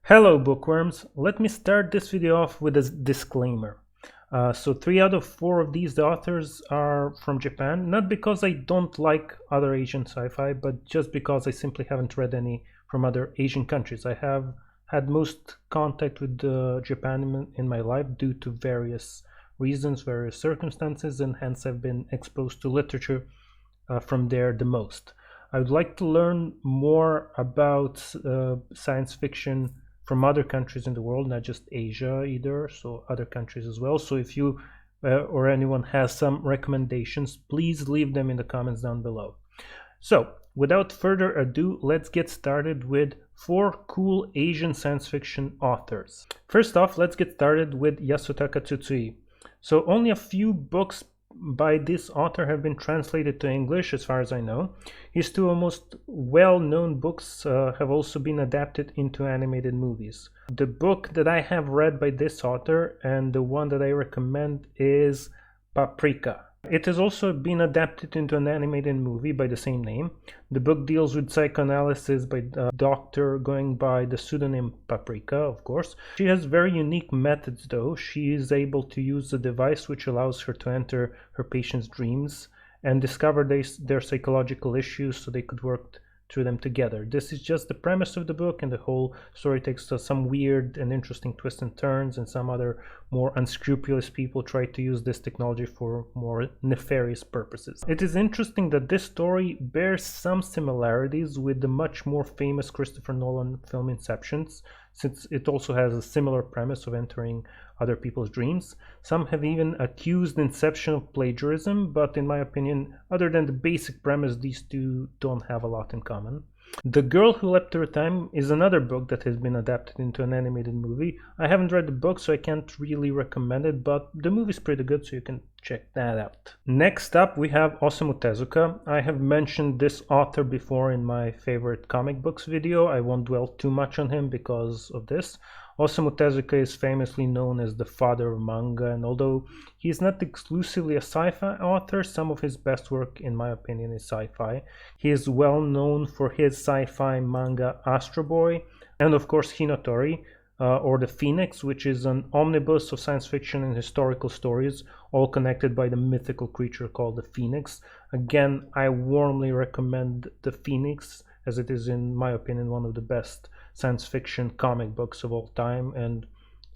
Hello bookworms, let me start this video off with a disclaimer. So 3 out of 4 of these authors are from Japan, not because I don't like other Asian sci-fi, but just because I simply haven't read any from other Asian countries. I have had most contact with Japan in my life due to various reasons, various circumstances, and hence I've been exposed to literature from there the most. I would like to learn more about science fiction from other countries in the world, not just Asia either, so other countries as well. So if you or anyone has some recommendations, please leave them in the comments down below. So without further ado, let's get started with 4 cool Asian science fiction authors. First off, let's get started with Yasutaka Tsutsui. So only a few books by this author have been translated to English, as far as I know. His 2 most well-known books have also been adapted into animated movies. The book that I have read by this author, and the one that I recommend, is Paprika. It has also been adapted into an animated movie by the same name. The book deals with psychoanalysis by a doctor going by the pseudonym Paprika, of course. She has very unique methods though. She is able to use a device which allows her to enter her patients' dreams and discover their psychological issues so they could work through them together. This is just the premise of the book, and the whole story takes some weird and interesting twists and turns, and some other more unscrupulous people try to use this technology for more nefarious purposes. It is interesting that this story bears some similarities with the much more famous Christopher Nolan film Inception, since it also has a similar premise of entering other people's dreams. Some have even accused Inception of plagiarism, but in my opinion, other than the basic premise, these two don't have a lot in common. The Girl Who Leapt Through Time is another book that has been adapted into an animated movie. I haven't read the book, so I can't really recommend it, but the movie's pretty good, so you can check that out. Next up, we have Osamu Tezuka. I have mentioned this author before in my favorite comic books video. I won't dwell too much on him because of this. Osamu Tezuka is famously known as the father of manga, and although he is not exclusively a sci-fi author, some of his best work, in my opinion, is sci-fi. He is well known for his sci-fi manga Astro, and of course Tori, or The Phoenix, which is an omnibus of science fiction and historical stories, all connected by the mythical creature called the Phoenix. Again, I warmly recommend The Phoenix, as it is, in my opinion, one of the best science fiction comic books of all time, and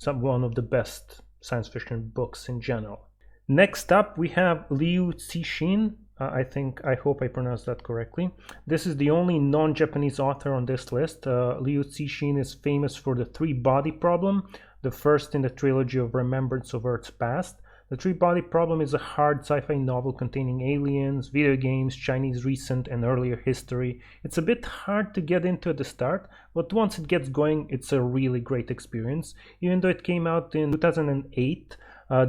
one of the best science fiction books in general. Next up, we have Cixin. I hope I pronounced that correctly. This is the only non-Japanese author on this list. Cixin is famous for the 3-body problem, the first in the trilogy of Remembrance of Earth's Past. The 3-body problem is a hard sci-fi novel containing aliens, video games, Chinese recent and earlier history. It's a bit hard to get into at the start, but once it gets going, it's a really great experience. Even though it came out in 2008,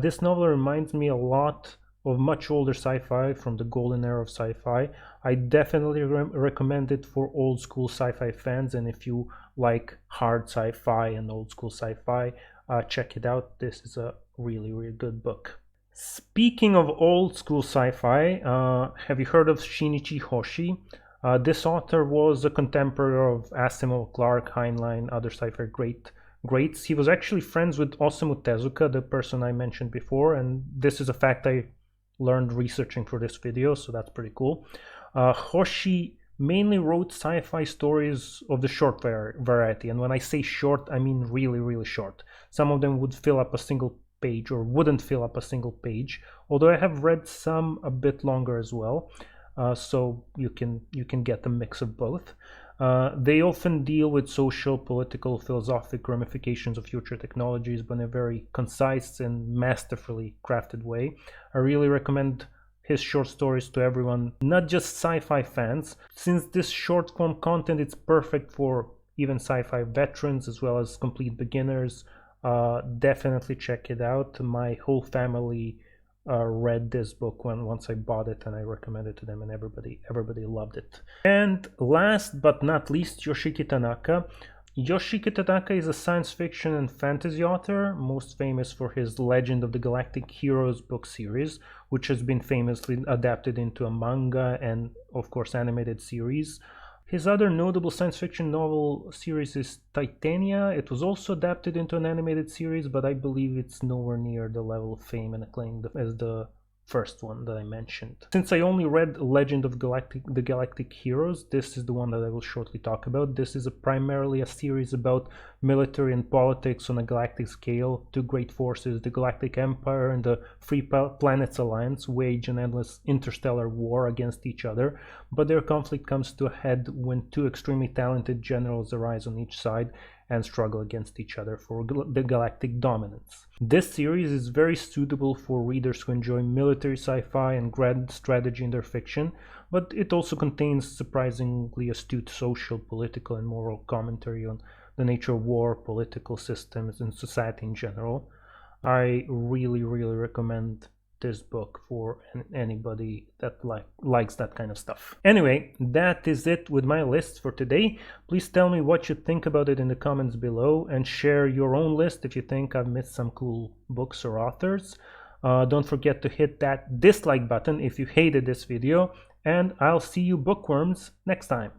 this novel reminds me a lot of much older sci-fi from the golden era of sci-fi. I definitely recommend it for old school sci-fi fans, and if you like hard sci-fi and old school sci-fi, check it out. This is a really good book. Speaking of old school sci-fi, have you heard of Shinichi Hoshi? This author was a contemporary of Asimov, Clarke, Heinlein, other sci-fi greats. He was actually friends with Osamu Tezuka, the person I mentioned before, and this is a fact I learned researching for this video, so that's pretty cool. Hoshi mainly wrote sci-fi stories of the short variety, and when I say short, I mean really short. Some of them would fill up a single page or wouldn't fill up a single page, although I have read some a bit longer as well, so you can get a mix of both. They often deal with social, political, philosophic ramifications of future technologies, but in a very concise and masterfully crafted way. I really recommend his short stories to everyone, not just sci-fi fans. Since this short form content is perfect for even sci-fi veterans as well as complete beginners. Definitely check it out. My whole family read this book once I bought it, and I recommended it to them, and everybody loved it. And last but not least, Yoshiki Tanaka. Yoshiki Tanaka is a science fiction and fantasy author, most famous for his Legend of the Galactic Heroes book series, which has been famously adapted into a manga and of course animated series. His other notable science fiction novel series is Titania. It was also adapted into an animated series, but I believe it's nowhere near the level of fame and acclaim as the first one that I mentioned. Since I only read Legend of the Galactic Heroes, this is the one that I will shortly talk about. This is primarily a series about military and politics on a galactic scale. Two great forces, the Galactic Empire and the Free Planets Alliance, wage an endless interstellar war against each other, but their conflict comes to a head when two extremely talented generals arise on each side and struggle against each other for the galactic dominance. This series is very suitable for readers who enjoy military sci-fi and grand strategy in their fiction, but it also contains surprisingly astute social, political, and moral commentary on the nature of war, political systems, and society in general. I really recommend this book for anybody that likes that kind of stuff. Anyway, that is it with my list for today. Please tell me what you think about it in the comments below and share your own list if you think I've missed some cool books or authors. Don't forget to hit that dislike button if you hated this video, and I'll see you bookworms next time.